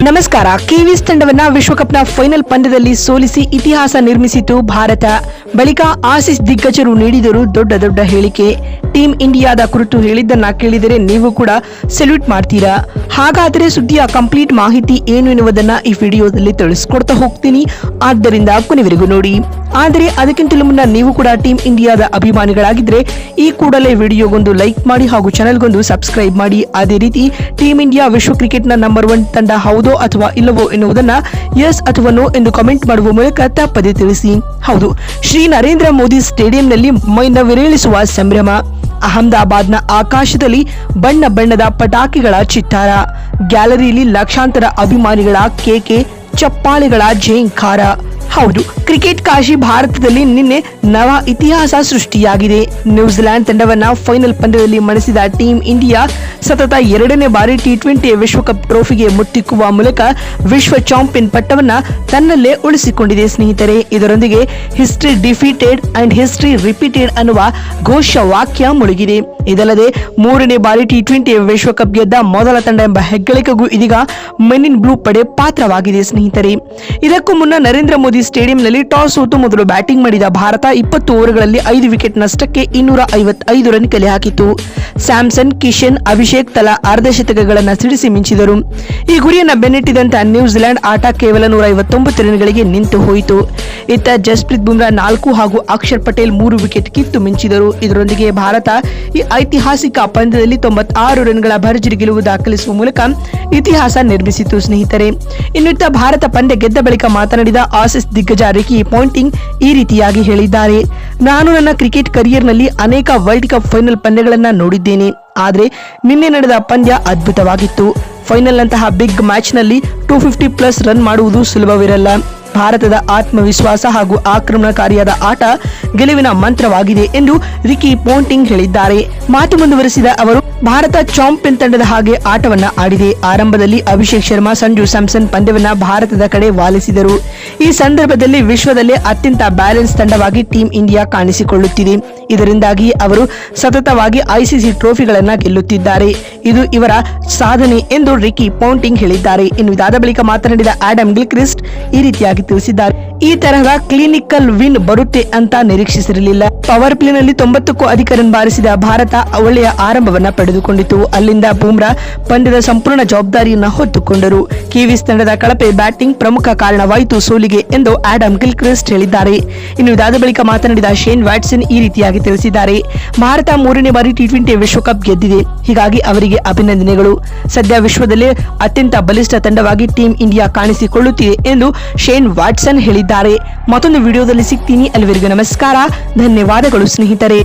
ನಮಸ್ಕಾರ. Kiwis ತಂಡವನ್ನ ವಿಶ್ವಕಪ್ನ final ಪಂದ್ಯದಲ್ಲಿ ಸೋಲಿಸಿ ಇತಿಹಾಸ ನಿರ್ಮಿಸಿತು ಭಾರತ. ಬಳಿಕ ಆಸೀಸ್ ದಿಗ್ಗಜರು ನೀಡಿದರು ದೊಡ್ಡ ಹೇಳಿಕೆ. ಟೀಮ್ ಇಂಡಿಯಾದ ಕುರಿತು ಹೇಳಿದ್ದನ್ನ ಕೇಳಿದರೆ ನೀವು ಕೂಡ ಸೆಲ್ಯೂಟ್ ಮಾಡ್ತೀರಾ. ಹಾಗಾದರೆ ಸುದ್ದಿಯ ಕಂಪ್ಲೀಟ್ ಮಾಹಿತಿ ಏನು ಎನ್ನುವುದನ್ನ ಈ ವಿಡಿಯೋದಲ್ಲಿ ತಿಳಿಸ್ಕೊಡ್ತಾ ಹೋಗ್ತೀನಿ, ಆದ್ದರಿಂದ ಕೊನೆವರೆಗೂ ನೋಡಿ. ಆದರೆ ಅದಕ್ಕಿಂತಲೂ ಮುನ್ನ ನೀವು ಕೂಡ ಟೀಮ್ ಇಂಡಿಯಾದ ಅಭಿಮಾನಿಗಳಾಗಿದ್ರೆ ಈ ಕೂಡಲೇ ವಿಡಿಯೋಗೊಂದು ಲೈಕ್ ಮಾಡಿ ಹಾಗೂ ಚಾನೆಲ್ಗೊಂದು ಸಬ್ಸ್ಕ್ರೈಬ್ ಮಾಡಿ. ಅದೇ ರೀತಿ ಟೀಮ್ ಇಂಡಿಯಾ ವಿಶ್ವ ಕ್ರಿಕೆಟ್ನ ನಂಬರ್ 1 ತಂಡ ಹೌದೋ ಅಥವಾ ಇಲ್ಲವೋ ಎನ್ನುವುದನ್ನ ಎಸ್ ಅಥವಾ ನೋ ಎಂದು ಕಮೆಂಟ್ ಮಾಡುವ ಮೂಲಕ ತಪ್ಪದೆ ತಿಳಿಸಿ. ಹೌದು, ಶ್ರೀ ನರೇಂದ್ರ ಮೋದಿ ಸ್ಟೇಡಿಯಂನಲ್ಲಿ ಮೈನವಿರೇಳಿಸುವ ಸಂಭ್ರಮ. ಅಹಮದಾಬಾದ್ನ ಆಕಾಶದಲ್ಲಿ ಬಣ್ಣ ಬಣ್ಣದ ಪಟಾಕಿಗಳ ಚಿತ್ತಾರ. ಗ್ಯಾಲರಿಯಲ್ಲಿ ಲಕ್ಷಾಂತರ ಅಭಿಮಾನಿಗಳ ಕೇಕೆ, ಚಪ್ಪಾಳೆಗಳ ಝೇಂಕಾರ. ಹೌದು, ಕ್ರಿಕೆಟ್ ಕಾಶಿ ಭಾರತದಲ್ಲಿ ನಿನ್ನೆ ನವ ಇತಿಹಾಸ ಸೃಷ್ಟಿಯಾಗಿದೆ. ನ್ಯೂಜಿಲೆಂಡ್ ತಂಡವನ್ನ ಫೈನಲ್ ಪಂದ್ಯದಲ್ಲಿ ಮಣಿಸಿದ ಟೀಮ್ ಇಂಡಿಯಾ ಸತತ 2ನೇ ಬಾರಿ T20 ವಿಶ್ವಕಪ್ ಟ್ರೋಫಿಗೆ ಮುತ್ತಿಕ್ಕುವ ಮೂಲಕ ವಿಶ್ವ ಚಾಂಪಿಯನ್ ಪಟ್ಟವನ್ನ ತನ್ನಲ್ಲೇ ಉಳಿಸಿಕೊಂಡಿದೆ ಸ್ನೇಹಿತರೆ. ಇದರೊಂದಿಗೆ history defeated and history repeated ಅನ್ನುವ ಘೋಷವಾಕ್ಯ ಮುಳುಗಿದೆ. ಇದಲ್ಲದೆ 3ನೇ ಬಾರಿ T20 ವಿಶ್ವಕಪ್ ಗೆದ್ದ ಮೊದಲ ತಂಡ ಎಂಬ ಹೆಗ್ಗಳಿಕೆಗೂ ಇದೀಗ ಮೆನ್ ಇನ್ ಬ್ಲೂ ಪಡೆ ಪಾತ್ರವಾಗಿದೆ ಸ್ನೇಹಿತರೆ. ಇದಕ್ಕೂ ಮುನ್ನ ನರೇಂದ್ರ ಮೋದಿ ಸ್ಟೇಡಿಯಂನಲ್ಲಿ ಟಾಸ್ ಸೋತು ಮೊದಲು ಬ್ಯಾಟಿಂಗ್ ಮಾಡಿದ ಭಾರತ 20 ಓವರ್ಗಳಲ್ಲಿ 5 ವಿಕೆಟ್ ನಷ್ಟಕ್ಕೆ 255 ರನ್ ಕಲೆ ಹಾಕಿತು. ಸ್ಯಾಮ್ಸನ್, ಕಿಶನ್, ಅಭಿಷೇಕ್ ತಲಾ ಅರ್ಧ ಶತಕಗಳನ್ನು ಸಿಡಿಸಿ ಮಿಂಚಿದರು. ಈ ಗುರಿಯನ್ನು ಬೆನ್ನಟ್ಟಿದಂತ ನ್ಯೂಜಿಲೆಂಡ್ ಆಟ ಕೇವಲ 159 ರನ್ಗಳಿಗೆ ನಿಂತು ಹೋಯಿತು. ಇತ್ತ ಜಸ್ಪ್ರೀತ್ ಬುಮ್ರಾ 4 ಹಾಗೂ ಅಕ್ಷರ್ ಪಟೇಲ್ 3 ವಿಕೆಟ್ ಕಿತ್ತು ಮಿಂಚಿದರು. ಇದರೊಂದಿಗೆ ಭಾರತ ಈ ಐತಿಹಾಸಿಕ ಪಂದ್ಯದಲ್ಲಿ 96 ರನ್ಗಳ ಭರ್ಜರಿ ಗೆಲುವು ದಾಖಲಿಸುವ ಮೂಲಕ ಇತಿಹಾಸ ನಿರ್ಮಿಸಿತು ಸ್ನೇಹಿತರೆ. ಇನ್ನಿತ್ತ ಭಾರತ ಪಂದ್ಯ ಗೆದ್ದ ಬಳಿಕ ಮಾತನಾಡಿದ ಆಸೀಸ್ ದಿಗ್ಗಜ ರಿಕಿ ಪಾಂಟಿಂಗ್ ಈ ರೀತಿಯಾಗಿ ಹೇಳಿದ್ದಾರೆ. ನಾನು ನನ್ನ ಕ್ರಿಕೆಟ್ ಕರಿಯರ್ನಲ್ಲಿ ಅನೇಕ ವರ್ಲ್ಡ್ ಕಪ್ ಫೈನಲ್ ಪಂದ್ಯಗಳನ್ನ ನೋಡಿದ್ದೇನೆ, ಆದರೆ ನಿನ್ನೆ ನಡೆದ ಪಂದ್ಯ ಅದ್ಭುತವಾಗಿತ್ತು. ಫೈನಲ್ ನಂತಹ ಬಿಗ್ ಮ್ಯಾಚ್ ನಲ್ಲಿ 250+ ರನ್ ಮಾಡುವುದು ಸುಲಭವಿರಲ್ಲ. ಭಾರತದ ಆತ್ಮವಿಶ್ವಾಸ ಹಾಗೂ ಆಕ್ರಮಣಕಾರಿಯಾದ ಆಟ ಗೆಲುವಿನ ಮಂತ್ರವಾಗಿದೆ ಎಂದು ರಿಕಿ ಪಾಂಟಿಂಗ್ ಹೇಳಿದ್ದಾರೆ. ಮಾತು ಮುಂದುವರೆಸಿದ ಅವರು, ಭಾರತ ಚಾಂಪಿಯನ್ ತಂಡದ ಹಾಗೆ ಆಟವನ್ನ ಆಡಿದೆ. ಆರಂಭದಲ್ಲಿ ಅಭಿಷೇಕ್ ಶರ್ಮಾ, ಸಂಜು ಸ್ಯಾಮ್ಸನ್ ಪಂದ್ಯವನ್ನ ಭಾರತದ ಕಡೆ ವಾಲಿಸಿದರು. ಈ ಸಂದರ್ಭದಲ್ಲಿ ವಿಶ್ವದಲ್ಲೇ ಅತ್ಯಂತ ಬ್ಯಾಲೆನ್ಸ್ ತಂಡವಾಗಿ ಟೀಮ್ ಇಂಡಿಯಾ ಕಾಣಿಸಿಕೊಳ್ಳುತ್ತಿದೆ. ಇದರಿಂದಾಗಿ ಅವರು ಸತತವಾಗಿ ಐಸಿಸಿ ಟ್ರೋಫಿಗಳನ್ನ ಗೆಲ್ಲುತ್ತಿದ್ದಾರೆ. ಇದು ಇವರ ಸಾಧನೆ ಎಂದು ರಿಕಿ ಪಾಂಟಿಂಗ್ ಹೇಳಿದ್ದಾರೆ. ಇನ್ನು ಇದಾದ ಬಳಿಕ ಮಾತನಾಡಿದ ಆಡಮ್ ಗಿಲ್ಕ್ರಿಸ್ಟ್ ಈ ರೀತಿಯಾಗಿ ತಿಳಿಸಿದ್ದಾರೆ. ಈ ತರಹದ ಕ್ಲಿನಿಕಲ್ ವಿನ್ ಬರುತ್ತೆ ಅಂತ ನಿರೀಕ್ಷಿಸಿರಲಿಲ್ಲ. ಪವರ್ ಪ್ಲೇನಲ್ಲಿ 90ಕ್ಕೂ ಅಧಿಕ ರನ್ ಬಾರಿಸಿದ ಭಾರತ ಒಳ್ಳೆಯ ಆರಂಭವನ್ನ ಪಡೆದುಕೊಂಡಿತು. ಅಲ್ಲಿಂದ ಬುಮ್ರಾ ಪಂದ್ಯದ ಸಂಪೂರ್ಣ ಜವಾಬ್ದಾರಿಯನ್ನ ಹೊತ್ತುಕೊಂಡರು. ಕಿವೀಸ್ ತಂಡದ ಕಳಪೆ ಬ್ಯಾಟಿಂಗ್ ಪ್ರಮುಖ ಕಾರಣವಾಯಿತು ಸೋಲಿಗೆ ಎಂದು ಆಡಮ್ ಗಿಲ್ಕ್ರಿಸ್ಟ್ ಹೇಳಿದ್ದಾರೆ. ಇನ್ನು ಇದಾದ ಬಳಿಕ ಮಾತನಾಡಿದ ಶೇನ್ ವ್ಯಾಟ್ಸನ್ ಈ ರೀತಿಯಾಗಿ ತಿಳಿಸಿದ್ದಾರೆ. ಭಾರತ 3ನೇ ಬಾರಿ T20 ವಿಶ್ವಕಪ್ ಗೆದ್ದಿದೆ, ಹೀಗಾಗಿ ಅವರಿಗೆ ಅಭಿನಂದನೆಗಳು. ಸದ್ಯ ವಿಶ್ವದಲ್ಲೇ ಅತ್ಯಂತ ಬಲಿಷ್ಠ ತಂಡವಾಗಿ ಟೀಮ್ ಇಂಡಿಯಾ ಕಾಣಿಸಿಕೊಳ್ಳುತ್ತಿದೆ ಎಂದು ಶೇನ್ ವ್ಯಾಟ್ಸನ್ ಹೇಳಿದ್ದಾರೆ. ಮತ್ತೊಂದು ವಿಡಿಯೋದಲ್ಲಿ ಸಿಗ್ತೀನಿ. ಅಲ್ಲಿವರೆಗೂ ನಮಸ್ಕಾರ, ಧನ್ಯವಾದಗಳು ಸ್ನೇಹಿತರೆ.